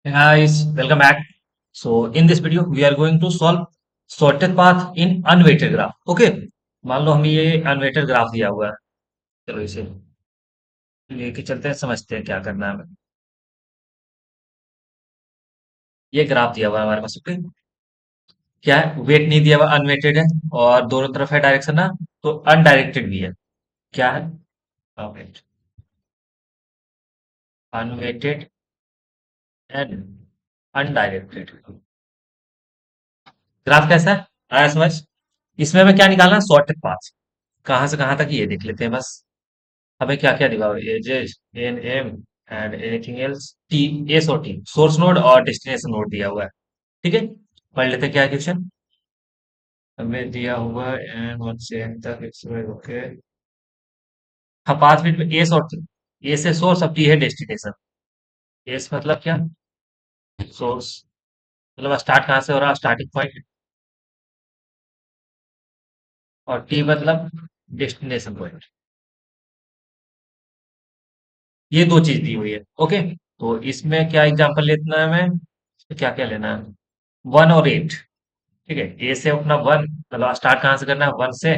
Hey guys, welcome back. So in this video, we are going to solve sorted path in unweighted graph. Okay, मान लो हमें ये unweighted graph दिया हुआ है। चलो इसे लेके चलते हैं, समझते हैं क्या करना है हमें। ये ग्राफ दिया हुआ है हमारे पास। ओके, क्या है? वेट नहीं दिया हुआ, अनवेटेड है और दोनों तरफ है डायरेक्शन ना, तो अनडायरेक्टेड भी है। क्या है? अनवेटेड एंड अनडायरेक्टेड ग्राफ कैसा है? आया समझ? इसमें हमें क्या निकालना है? Sorted path. कहाँ से कहाँ तक ये देख लेते हैं बस। हमें क्या क्या दिखा हुआ है? Edges, N M and anything else, T, S और टी, सोर्स नोड और डेस्टिनेशन नोड दिया हुआ है। ठीक है, पढ़ लेते हैं क्या क्वेश्चन हमें दिया हुआ है। एन वन से एन तक एक्स वाई। ओके, हाँ 5 मिनट में एस और टी। ए से सोर्स और टी है डेस्टिनेशन। एस मतलब क्या? सोर्स, मतलब स्टार्ट कहाँ से हो रहा है, स्टार्टिंग पॉइंट। और टी मतलब डेस्टिनेशन पॉइंट। ये दो चीज दी हुई है। ओके, तो इसमें क्या एग्जांपल लेना है हमें? इसमें क्या क्या लेना है? 1 और 8। ठीक है, ए से अपना 1, मतलब स्टार्ट कहाँ से करना है? 1 से,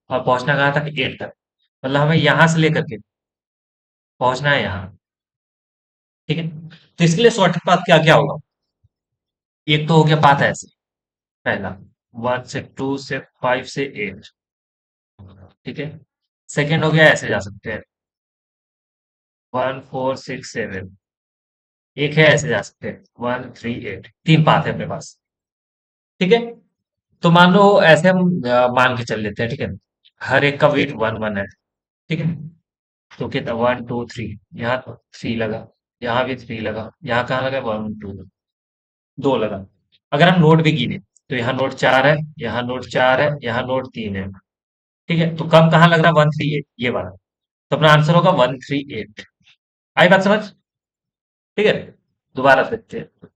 और पहुंचना कहाँ तक? 8 तक। मतलब हमें यहां से लेकर के पहुंचना है यहाँ। ठीक है, तो इसके लिए शॉर्टकट पाथ क्या क्या होगा? एक तो हो गया पाथ ऐसे, पहला 1 से 2 से 5 से 8। ठीक है, सेकेंड हो गया ऐसे जा सकते हैं, 1 4 6 7। एक है ऐसे जा सकते हैं, 1 3 8। तीन पाथ है अपने पास। ठीक है, तो मान लो ऐसे हम मान के चल लेते हैं। ठीक है, हर एक का वेट 1 1 है। ठीक है, तो कितना? 1 2 3। यहाँ तो 3 लगा, यहाँ भी 3 लगा, यहाँ कहाँ लगा? 1 2, 2 लगा। अगर हम नोड भी गिने तो यहाँ नोड 4 है, यहाँ नोड 4 है, यहाँ नोड 3 है। ठीक है, तो कम कहाँ लग रहा है? 1 3 8, ये वाला। तो अपना आंसर होगा 1 3 8। आई बात समझ? ठीक है, दोबारा देखते हैं।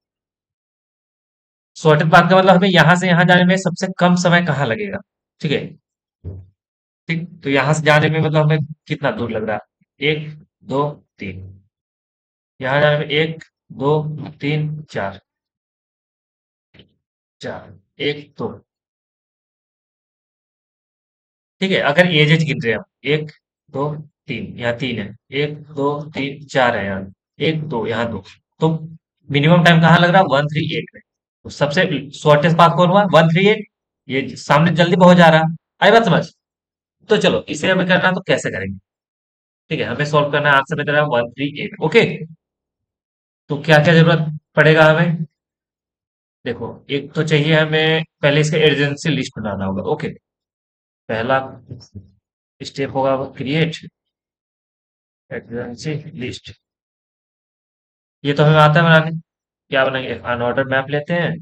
सॉर्टेड पाथ का मतलब हमें यहाँ से यहाँ जाने में सबसे कम समय कहाँ लगेगा। ठीक है, ठीक, तो यहाँ से जाने में मतलब हमें कितना दूर लग रहा है? 1 2 3। यहाँ जाने में 1 2 3 4। 4 1 2। ठीक है, अगर एजेज गिन रहे हैं हम, 1 2 3, यहाँ 3 है, 1 2 3 4 है यहाँ, 1 2 यहाँ 2। तो मिनिमम टाइम कहाँ लग रहा है? 1 3 8 में। तो सबसे शॉर्टेस्ट पाथ कौन हुआ? 1 3 8। ये सामने जल्दी पहुंच जा रहा है। आई बात समझ? तो चलो इसे हमें करना है, तो कैसे करेंगे? ठीक है, हमें सॉल्व करना है। आंसर में दे रहा है 1 3 8। ओके, तो क्या क्या जरूरत पड़ेगा हमें? देखो, एक तो चाहिए हमें, पहले इसका एडजेंसी लिस्ट बनाना होगा। ओके, पहला स्टेप होगा क्रिएट एडजेंसी लिस्ट। ये तो हमें आता है बनाने। क्या बनाएंगे? अनऑर्डर मैप लेते हैं,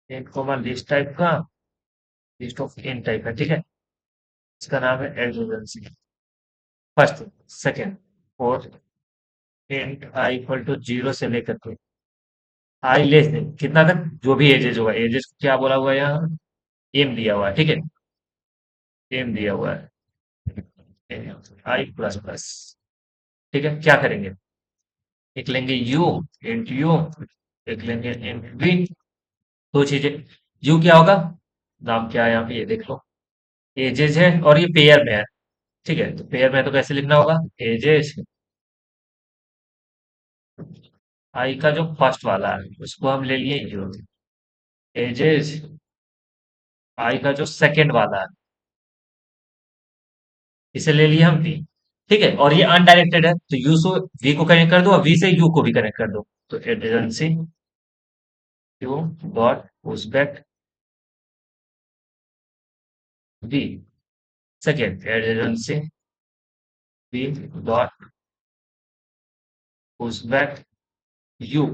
एक कॉमा लिस्ट टाइप का, लिस्ट ऑफ इन टाइप है। ठीक है, इसका नाम है adjacency. First, second, fourth, int I equal to 0 से लेकर के आई लेस देन कितना तक, जो भी एजेस होगा। एजेस को क्या बोला हुआ है यहाँ? एम दिया हुआ है। ठीक है, एम दिया हुआ है, आई प्लस प्लस। ठीक है, क्या करेंगे? एक लेंगे यू, इंट यू। एक लेंगे इंट वी। दो चीजें। यू क्या होगा? नाम क्या है यहाँ पे, ये देख लो। एजेस है और ये पेयर में है। ठीक है, तो पेयर में है तो कैसे लिखना होगा? एजेस, आई का जो फर्स्ट वाला है उसको हम ले लिए यू। एजेस, आई का जो सेकंड वाला है इसे ले लिए हम वी। ठीक है, और ये अनडायरेक्टेड है, तो यू से वी को कनेक्ट कर दो और वी से यू को भी कनेक्ट कर दो। तो adjacency U dot push back V. Second adjacency V dot push back U.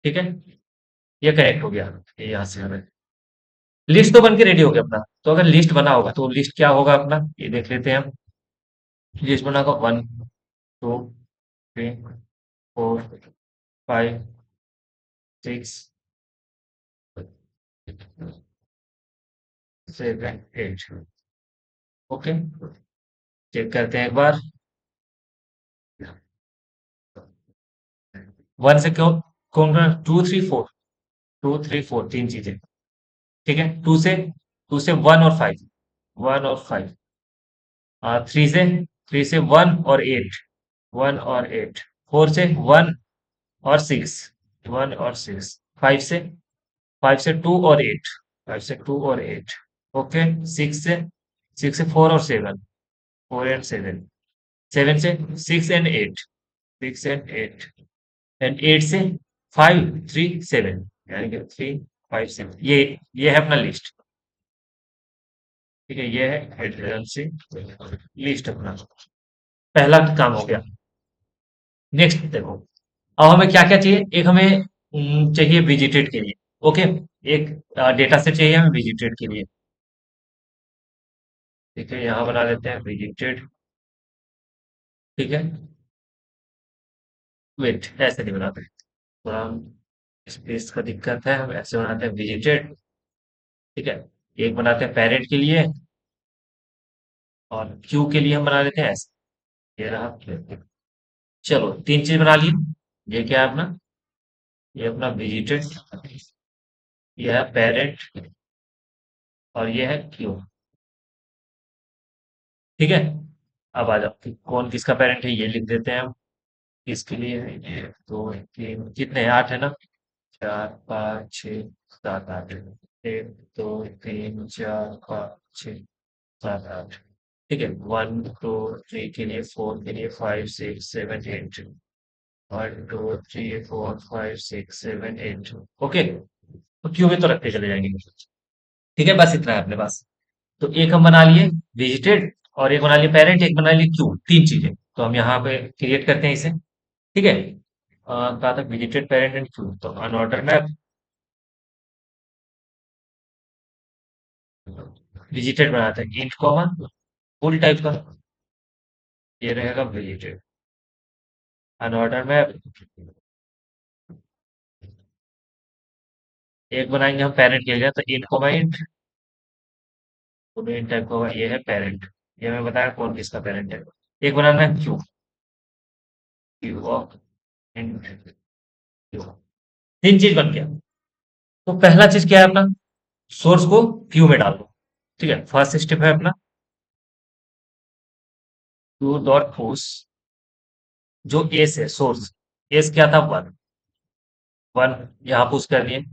ठीक है, ये कनेक्ट हो गया। ये यहाँ से हमें लिस्ट तो बन के रेडी हो गया अपना। तो अगर लिस्ट बना होगा तो लिस्ट क्या होगा अपना, ये देख लेते हैं हम। लिस्ट बना होगा 1 2 3 4 5 6 7 8। ओके, चेक करते हैं एक बार। वन से क्यों कौन सा, two three four, two three four तीन चीजें। ठीक है, टू से वन और फाइव, वन और फाइव। थ्री से वन और एट, वन और एट। फोर से वन और सिक्स, वन और सिक्स। फाइव से टू और एट, फाइव से टू और एट। ओके। सिक्स से फोर और seven, four and seven. Seven से six and eight, six and eight. And eight से फाइव थ्री सेवन, यानी कि थ्री फाइव सेवन। ये है अपना लिस्ट। ठीक है, ये है एडजेंसी लिस्ट अपना। पहला काम हो गया। नेक्स्ट देखो, अब हमें क्या क्या चाहिए। एक हमें चाहिए विजिटेड के लिए। ओके, एक डेटा सेट चाहिए हमें विजिटेड के लिए। ठीक है, यहाँ बना लेते हैं विजिटेड। ठीक है, वेट ऐसे नहीं बनाते, थोड़ा स्पेस का दिक्कत है, हम ऐसे बनाते हैं विजिटेड। ठीक है, एक बनाते हैं पेरेंट के लिए, और क्यू के लिए हम बना लेते हैं ऐसे। ये रहा Q। चलो तीन चीज बना लिए। ये क्या है अपना, ये अपना विजिटेड, ये है पेरेंट, और ये है क्यू। ठीक है, अब आ जाओ कि कौन किसका पेरेंट है, ये लिख देते हैं हम। इसके लिए ये दो तीन कितने हैं, आठ है ना। चार पाँच छः सात आठ। एक दो तीन चार पाँच छः सात आठ। ठीक है, वन टू थ्री के लिए, फोर के लिए, five six seven eight. One two three four five six seven eight. Okay, तो क्यू में तो रखते चले जाएंगे। ठीक है, बस इतना है अपने पास। तो एक हम बना लिए विजिटेड, और एक बना लिए पेरेंट, एक बना लिए क्यू, तीन चीजें तो हम यहाँ पे क्रिएट करते हैं इसे। ठीक है, कहा था विजिटेड पेरेंट एंड क्यू, तो अनऑर्डर मैप विजिटेड बनाते हैं इंट कॉमा फुल टाइप का। ये रहेगा विजिटेड। अनऑर्डर मैप एक बनाएंगे हम पेरेंट के लिए, तो int comma int, int type का होगा। ये है पेरेंट, ये मैं बताया कौन किसका पेरेंट है। एक बनाना है queue, Q of int Q. तीन चीज बन गया। तो पहला चीज क्या है अपना, सोर्स को क्यू में डाल दो। ठीक है, फर्स्ट स्टेप है अपना क्यू डॉट पुश, जो एस है सोर्स, एस क्या था वन, वन यहाँ पुश कर दिए।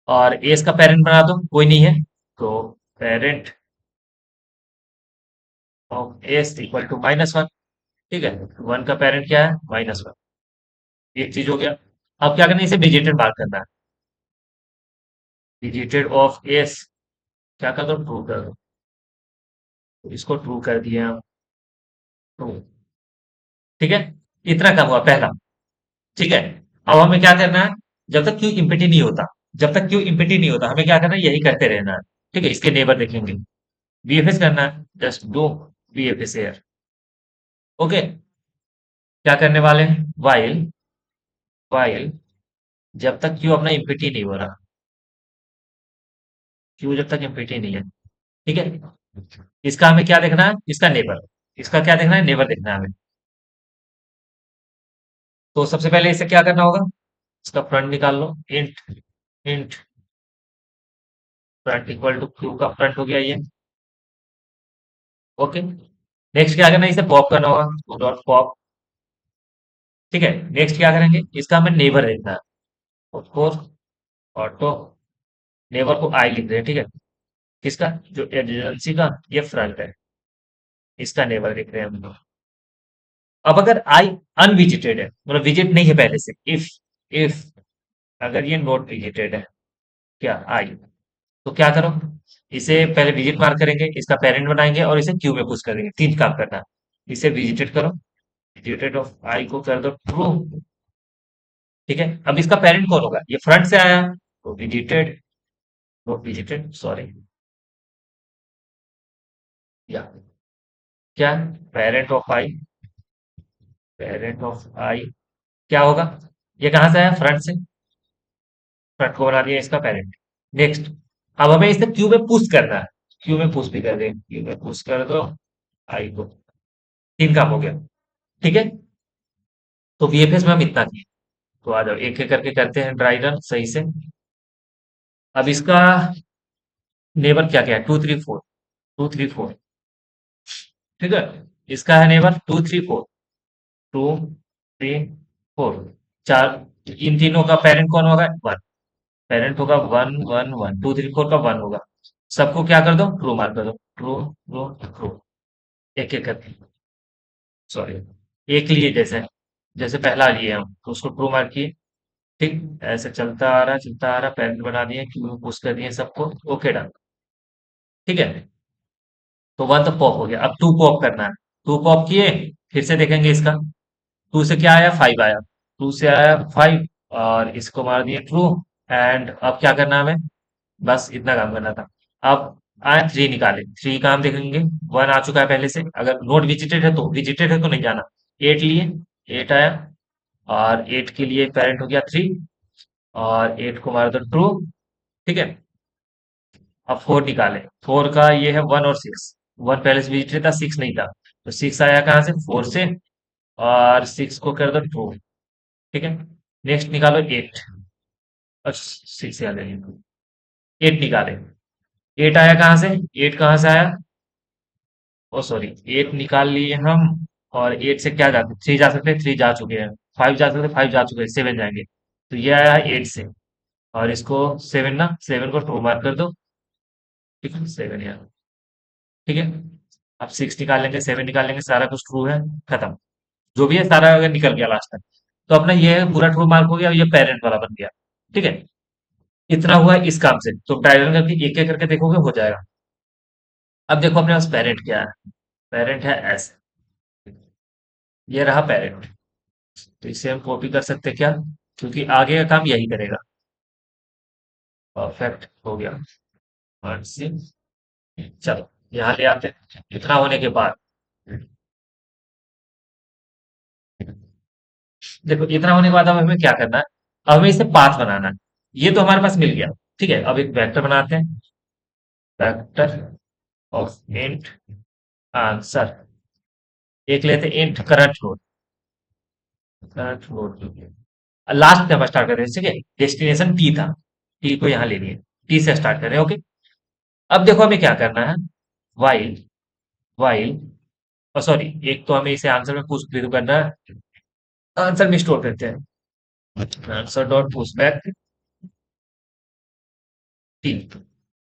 और एस का पेरेंट बना दो, कोई नहीं है, तो parent of S equal to minus one. ठीक है, वन का पेरेंट क्या है माइनस वन। एक चीज हो गया। अब क्या करना है, इसे विजिटेड बात करना है। विजिटेड ऑफ एस क्या कर दो, ट्रू कर दो। तो इसको ट्रू कर दिए हम, ट्रू। ठीक है, इतना काम हुआ पहला। ठीक है, अब हमें क्या करना है, जब तक क्यू इम्पिटी नहीं होता, जब तक क्यू इम्पिटी नहीं होता हमें क्या करना है, यही करते रहना है। ठीक है, इसके नेबर देखेंगे, वीएफएस करना है, just do VFS air. Okay, क्या करने वाले हैं, वाइल, वाइल जब तक क्यू अपना इम्पिटी नहीं हो रहा, क्यू जब तक इम्पिटी नहीं है। ठीक है, इसका हमें क्या देखना है, इसका नेबर, इसका क्या देखना है, नेबर देखना है हमें। तो सबसे पहले इसे क्या करना होगा, इसका फ्रंट निकाल लो, int, int front equal to q का फ्रंट हो गया ये। ओके, नेक्स्ट क्या करना है, इसे पॉप करना होगा, डॉट पॉप। ठीक है, नेक्स्ट क्या करेंगे, इसका हमें नेबर देखना है, ऑफ कोर्स ऑटो नेबर को आई लिख रहे हैं। ठीक है, किसका, जो एजेंसी का ये फ्रंट है, इसका नेबर लिख रहे हैं हम लोग। अब अगर आई अनविजिटेड है, मतलब विजिट नहीं है पहले से, इफ अगर ये नॉट विजिटेड है, क्या आई, तो क्या करो, इसे पहले विजिट मार्क करेंगे, इसका पेरेंट बनाएंगे और इसे क्यू में पुश करेंगे। तीन काम करना है, इसे विजिटेड करो, विजिटेड ऑफ आई को कर दो ट्रू। ठीक है, अब इसका पेरेंट कौन होगा, ये फ्रंट से आया तो विजिटेड, वो विजिटेड सॉरी, या क्या, parent of I, parent of I क्या होगा, ये कहां से आया, फ्रंट से, फ्रंट को बना दिया इसका पेरेंट। नेक्स्ट, अब हमें इसे क्यू में पुश करना है, क्यू में पुश भी कर दें, क्यू में पुश कर दो आई को। तीन काम हो गया। ठीक है, तो वीएफएस में हम इतना किए। तो आ जाओ एक एक करके करते हैं ड्राई रन सही से। अब इसका नेबर क्या क्या है, 2 3 4, 2 3 4, ठीक है। इसका है नेबर 2 3 4, 2 3 4, चार। इन तीनों का पेरेंट कौन होगा, वन। पेरेंट होगा 1 1 1, 2 3 4 का 1 होगा। सबको क्या कर दो, ट्रू मार्क कर दो, ट्रू ट्रू ट्रू। एक एक करके, सॉरी, एक लिए जैसे, जैसे पहला लिए हम तो उसको ट्रू मार्क किए। ठीक, ऐसे चलता आ रहा, चलता आ रहा, पेरेंट बना दिए, क्यों पुश कर दिए सबको। ओके डन, ठीक है। तो वन तो पॉप हो गया, अब टू पॉप करना है। टू पॉप किए, फिर से देखेंगे इसका। टू से क्या आया, फाइव आया। टू से आया फाइव, और इसको मार दिए ट्रू। एंड अब क्या करना है हमें, बस इतना काम करना था। अब आए थ्री निकाले, थ्री का हम देखेंगे। वन आ चुका है पहले से, अगर नोट विजिटेड है तो, विजिटेड है तो नहीं जाना। एट लिए, एट आया, और एट के लिए पेरेंट हो गया थ्री, और एट को मार दो ट्रू, ठीक है। अब फोर निकाले, फोर का ये है वन और सिक्स। वन पहले से विजिटेड था, सिक्स नहीं था, तो सिक्स आया कहाँ से, फोर से, और सिक्स को कर दो ट्रू, ठीक है। नेक्स्ट निकालो एट, और सिक्स याद है, एट निकाले। एट आया कहाँ से, एट कहाँ से आया, ओ सॉरी, एट निकाल लिए हम। और एट से क्या जाते, थ्री जा सकते, थ्री जा चुके हैं। फाइव जा सकते, फाइव जा चुके हैं, सेवन जाएंगे। तो ये आया है एट से, और इसको सेवन ना, सेवन को टू मार्क कर दो, ठीक है, सेवन यार, ठीक है। अब सिक्स निकाल लेंगे, सेवन निकाल लेंगे, सारा कुछ ट्रू है, खत्म। जो भी है सारा अगर निकल गया लास्ट तक, तो अपना ये है पूरा ट्रू मार्क हो गया, ये पेरेंट वाला बन गया, ठीक है। इतना हुआ इस काम से, तो डायग्राम करके एक एक करके देखोगे हो जाएगा। अब देखो अपने पास पेरेंट क्या है, पेरेंट है एस, ये रहा पेरेंट। तो इसे हम कॉपी कर सकते हैं क्या, क्योंकि आगे का काम यही करेगा। परफेक्ट हो गया, वन से, चलो यहाँ ले आते हैं। इतना होने के बाद देखो, इतना होने के बाद अब हमें क्या करना है, अब हमें इसे पाथ बनाना है। ये तो हमारे पास मिल गया, ठीक है। अब एक वेक्टर बनाते हैं, वेक्टर ऑफ इंट आंसर। एक लेते हैं int current node, current node last में हम स्टार्ट कर रहे हैं, ठीक है। डेस्टिनेशन टी था, टी को यहाँ ले लिए, टी से स्टार्ट कर रहे हैं, ओके। अब देखो हमें क्या करना है, वाइल, वाइल, सॉरी, एक तो हमें इसे आंसर में पुश करना है, आंसर में स्टोर करते हैं। Answer dot push back T,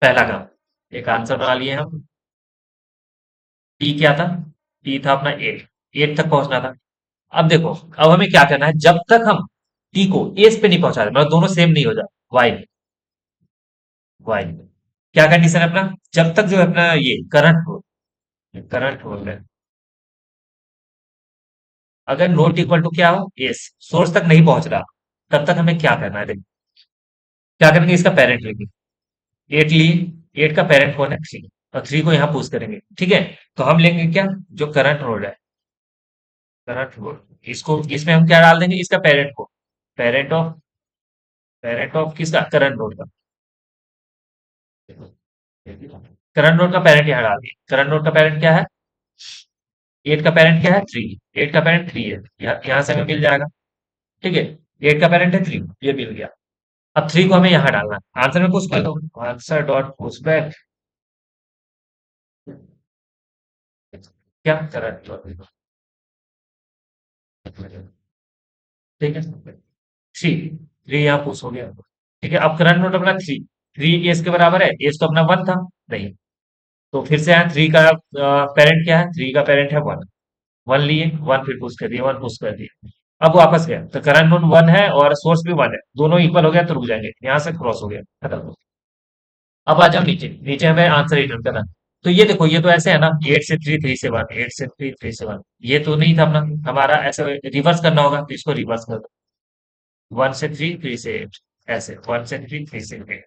पहला काम, एक आंसर बना लिए हम। टी क्या था, टी था अपना एट, एट तक पहुंचना था। अब देखो, अब हमें क्या करना है, जब तक हम टी को एस पे नहीं पहुंचा रहे, मतलब दोनों सेम नहीं हो जाए, वाइल, वाइल, क्या कंडीशन है अपना, जब तक जो है अपना ये करंट हो, करंट हो है, अगर नोट इक्वल टू क्या हो, एस, सोर्स तक नहीं पहुंच रहा, तब तक हमें क्या करना है, देखो क्या करेंगे, इसका पेरेंट लेंगे, एट लिए, एट का पेरेंट कौन है, थ्री, और थ्री को यहाँ पुश करेंगे, ठीक है। तो हम लेंगे क्या, जो करंट नोड है, करंट नोड, इसको इसमें हम क्या डाल देंगे, इसका पेरेंट को, पेरेंट ऑफ, पेरेंट ऑफ किसका, करंट नोड का, करंट नोड का पेरेंट यहाँ डाल दिए। करंट नोड का पेरेंट क्या है, एट का पेरेंट क्या है, थ्री, एट का पेरेंट थ्री है, यहाँ से हमें मिल जाएगा, ठीक है। एट का पेरेंट है थ्री, ये मिल गया। अब थ्री को हमें यहाँ डालना है, आंसर में पुश कर दो, आंसर डॉट पुश बैक, क्या करंट, ठीक है, थ्री, थ्री यहाँ पुश हो गया, ठीक है। अब करंट नोट अपना थ्री, थ्री एस के बराबर है, एस तो अपना वन था, नहीं, तो फिर से यहाँ थ्री का पेरेंट क्या है, थ्री का पेरेंट है वन, वन लिए, वन फिर पुश कर दिए, वन पुश कर दिए। अब वापस गया, तो करंट नोड वन है और सोर्स भी वन है, दोनों इक्वल हो गया तो रुक जाएंगे, यहाँ से क्रॉस हो गया, खत्म। अब आ जाओ नीचे, नीचे हमें आंसर रिटर्न करना। तो ये देखो, ये तो ऐसे है ना, एट से थ्री, थ्री से वन, एट से थ्री, थ्री से वन, ये तो नहीं था अपना, हमारा ऐसे रिवर्स करना होगा, तो इसको रिवर्स कर दो, वन से थ्री, थ्री से एट, ऐसे वन से थ्री, थ्री से एट,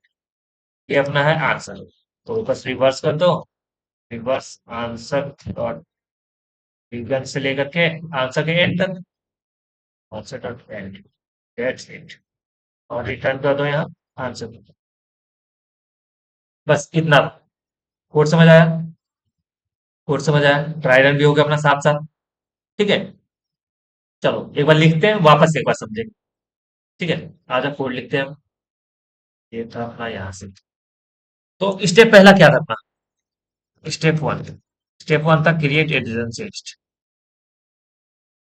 ये अपना है आंसर। तो बस रिवर्स कर दो, रिवर्स आंसर डॉट बिगन से लेकर के आंसर के एंड तक, answer dot and, that's it, और रिटर्न कर दो यहाँ आंसर। बस इतना, कोड समझ आया, कोड समझ आया, ट्राई रन भी हो गया अपना साथ साथ, ठीक है। चलो एक बार लिखते हैं, वापस एक बार समझेंगे। ठीक है, आधा कोड लिखते हैं हम। ये था अपना यहाँ से। तो स्टेप पहला क्या करना? स्टेप वन था क्रिएट एडिशंस लिस्ट।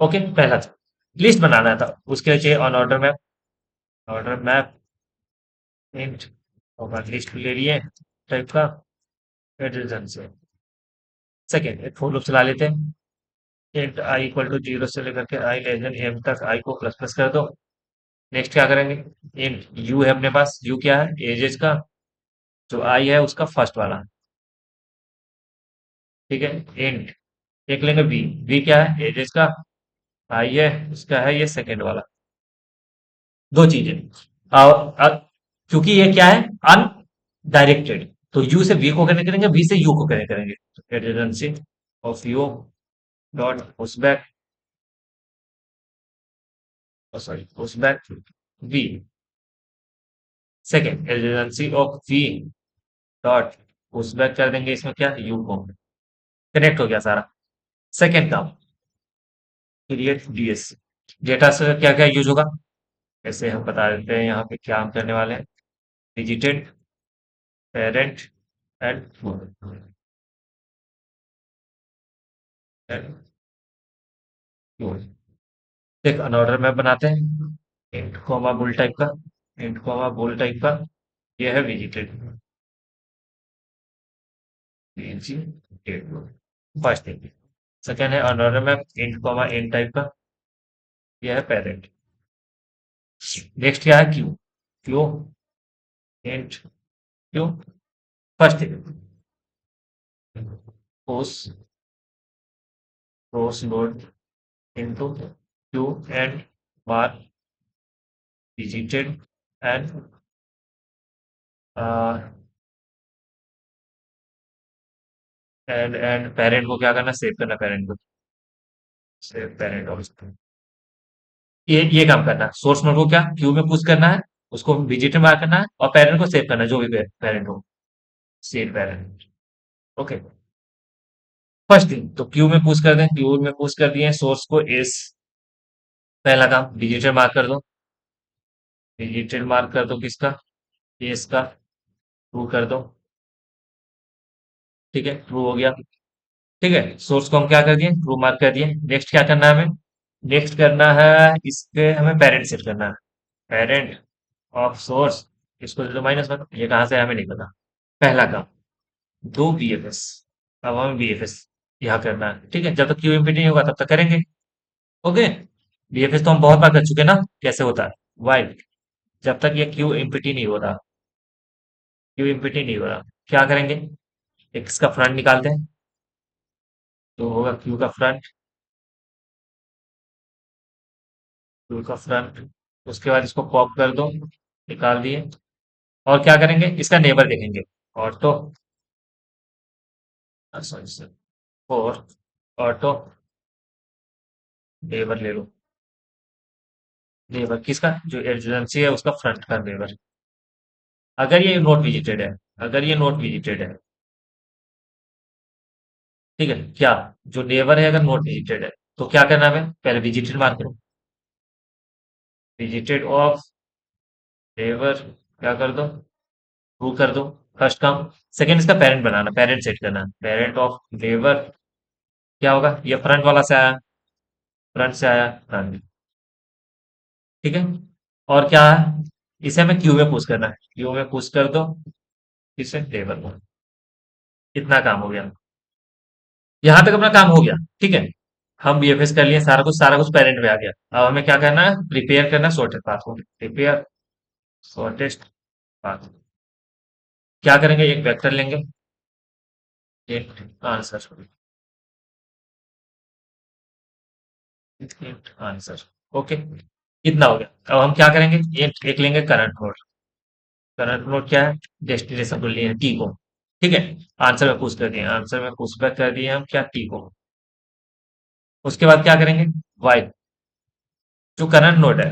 ओके, पहला था लिस्ट बनाना था। उसके लिए चाहिए ऑन ऑर्डर मैप इंट और लिस्ट ले लिए टाइप का एडिशन से। सेकेंड, एक फॉर लूप चला लेते हैं। इंट आई इक्वल टू 0 से लेकर के आई लेस देन m तक आई को प्लस प्लस कर दो। नेक्स्ट क्या करेंगे? इंट यू है अपने पास, यू क्या है? एजेस का। जो आई है उसका फर्स्ट वाला। ठीक है। इंट एक लेंगे बी, बी क्या है? एजेस का। आई है उसका है ये सेकेंड वाला। दो चीजें। क्योंकि ये क्या है? अनडायरेक्टेड, तो यू से वी को कनेक्ट करेंगे, वी से यू को कनेक्ट करेंगे। Redundancy of U dot push back, sorry push back V. Second, redundancy of V dot push back कर देंगे इसमें क्या? यू को। कनेक्ट हो गया सारा। सेकेंड काम, क्रिएट डीएस। डेटा से क्या क्या यूज होगा? ऐसे हम बता देते हैं यहाँ पे क्या हम करने वाले हैं। डिजिटेड पेरेंट एंड एक अनऑर्डर मैप बनाते हैं। इंट कॉमा बुल टाइप का, इंट कॉमा बुल टाइप का। ये है विजिटेड फर्स्ट थिंग। सेकेंड है unordered map int comma int type का। ये है पेरेंट। नेक्स्ट क्या है? Queue, queue int queue first thing. Push push load into queue and bar visited and and parent को क्या करना? सेव करना पेरेंट को। Save parent object. ये काम करना है। सोर्स नोड को क्या क्यू में पुश करना है, उसको विजिटर में करना है, और पेरेंट को सेव करना है, जो भी पेरेंट हो। Save parent. Okay. First thing तो क्यू में पुश कर दें, क्यू में पुश कर दिए सोर्स को एस। पहला काम डिजिटल मार्क कर दो। डिजिटल मार्क कर दो किसका? एस का। ट्रू कर दो। ठीक है, ट्रू हो गया। ठीक है, सोर्स को हम क्या कर दिए? ट्रू मार्क कर दिए। नेक्स्ट क्या करना है हमें? नेक्स्ट करना है, इस पे हमें पेरेंट सेट करना है। पेरेंट ऑफ सोर्स, इसको दे दो -1। ये कहाँ से है हमें नहीं पता। पहला काम, दो बीएफएस। अब हमें बीएफएस यहाँ करना है। ठीक है, जब तक क्यू एम्प्टी नहीं होगा तब तक करेंगे। ओके। बीएफएस तो हम बहुत बार कर चुके हैं ना, कैसे होता है? वाइल जब तक ये क्यू एम्प्टी नहीं हो रहा, क्यू एम्प्टी नहीं हो रहा, क्या करेंगे? एक इसका फ्रंट निकालते हैं। तो होगा क्यू का फ्रंट, क्यू का फ्रंट। उसके बाद इसको पॉप कर दो, निकाल दिए। और क्या करेंगे? इसका नेबर देखेंगे। Auto, sorry sir, four auto neighbour ले लो। नेबर किसका? जो एजेंसी है उसका फ्रंट का नेबर। अगर ये नोट विजिटेड है, अगर ये नोट विजिटेड है, ठीक है क्या? जो नेबर है अगर नोट विजिटेड है, तो क्या करना है हमें? पहले विजिटेड मार्क करो। विजिटेड ऑफ नेबर क्या कर दो? ट्रू कर दो। फर्स्ट काम। सेकंड, इसका पेरेंट बनाना, पेरेंट सेट करना। पेरेंट ऑफ नेबर क्या होगा? ये फ्रंट वाला से आया, फ्रंट से आया फ्रंट। ठीक है। और क्या है? इसे हमें क्यू में पुश करना है, क्यू में पुश कर दो। इसे टेबल में। इतना काम हो गया। यहां तक अपना काम हो गया। ठीक है, हम बीएफएस कर लिए, सारा कुछ पेरेंट में आ गया। अब हमें क्या करना है? प्रिपेयर करना सॉर्टेड पाथ को। Prepare shortest path. क्या करेंगे? एक वेक्टर लेंगे, एक आंसर, एक आंसर। ओके, इतना हो गया। अब हम क्या करेंगे? एक लेंगे करंट नोड। करंट नोड क्या है? डेस्टिनेशन को लिए टी को। ठीक है, आंसर में पुश कर दिए, आंसर में पुश बैक कर दिए हम क्या? टी को। उसके बाद क्या करेंगे? वाई, जो करंट नोड है,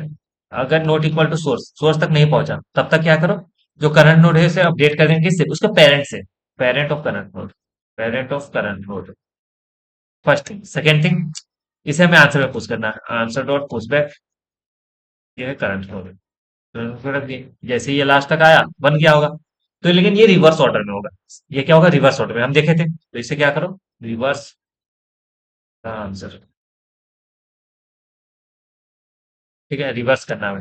अगर not equal to source, source तक नहीं पहुंचा, तब तक क्या करो? जो करंट नोड है उसे अपडेट कर देंगे, किससे? उसके पेरेंट से। Parent of current node, parent of current node. First thing. Second thing, इसे हमें आंसर में पुश करना है। आंसर डॉट पुश बैक, ये है करंट नोड। फिर रख दिए, जैसे ही ये लास्ट तक आया बन गया होगा। तो लेकिन ये रिवर्स ऑर्डर में होगा। ये क्या होगा, रिवर्स ऑर्डर में हम देखे थे, तो इसे क्या करो, रिवर्स का आंसर। ठीक है, रिवर्स करना है,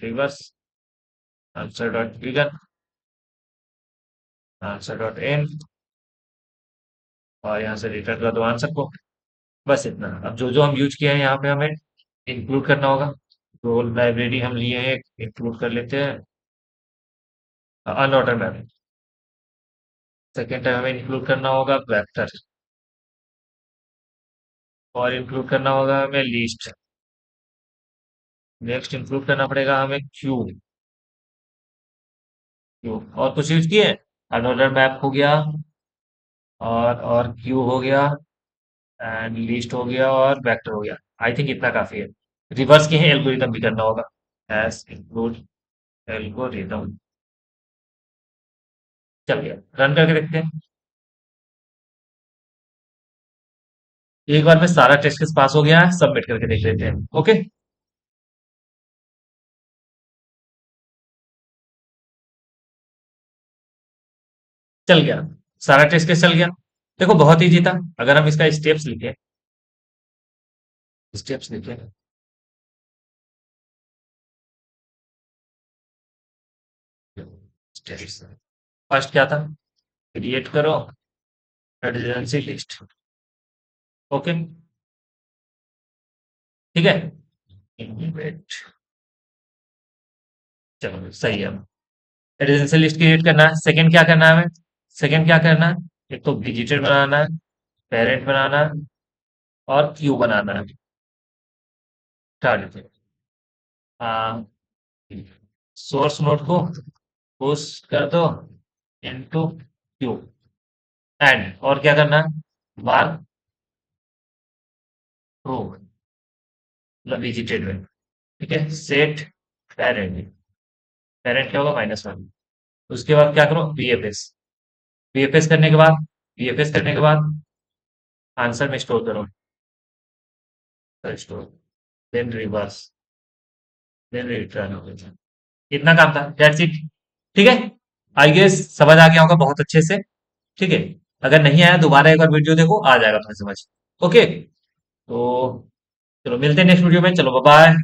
reverse answer dot begin, answer dot end, और यहाँ से रिटर्न कर दो आंसर को। बस इतना। अब जो जो हम यूज किए हैं यहाँ पे हमें इंक्लूड करना होगा। रोल लाइब्रेरी हम लिए हैं, इंक्लूड कर लेते हैं अनऑर्डर में। सेकेंड टाइम हमें इंक्लूड करना होगा वेक्टर, और इंक्लूड करना होगा हमें लिस्ट। नेक्स्ट इंक्लूड करना पड़ेगा हमें क्यू, क्यू और कुछ यूज किए। अनऑर्डर मैप हो गया, और क्यू हो गया, एंड लिस्ट हो गया, और वेक्टर हो गया। आई थिंक इतना काफी है। रिवर्स की है एल्गोरिथम भी करना होगा, एस इंक्लूड एल्गोरिथम। चलिए रन करके देखते हैं। एक बार में सारा टेस्ट केस पास हो गया है, सबमिट करके देख लेते हैं। ओके, चल गया, सारा टेस्ट केस चल गया। देखो बहुत इजी था। अगर हम इसका स्टेप्स लिखे, स्टेप्स, फर्स्ट क्या था, क्रिएट करो एडजेंसी लिस्ट। ओके, ठीक है, वेट, चलो सही है। एडजेंसी लिस्ट क्रिएट करना है। सेकंड क्या करना है हमें, सेकंड क्या करना है, एक तो विजिटर बनाना है, पेरेंट बनाना है, और क्यू बनाना है। स्टार्ट, सोर्स नोड को पुश कर दो इनटू क्यू, एंड और क्या करना है, बार रो, मतलब विजिटेड में। ठीक है, सेट पेरेंट, पेरेंट क्या होगा, -1। उसके बाद क्या करो, वीएफएस, वीएफएस करने के बाद, वीएफएस करने के बाद आंसर में स्टोर करो, store, then reverse, then return हो गया। इतना काम था, दैट्स इट। ठीक है, आई गेस समझ आ गया होगा बहुत अच्छे से। ठीक है, अगर नहीं आया दोबारा एक बार वीडियो देखो, आ जाएगा तुम्हें समझ। ओके, तो चलो मिलते हैं नेक्स्ट वीडियो में, चलो बाय बाय।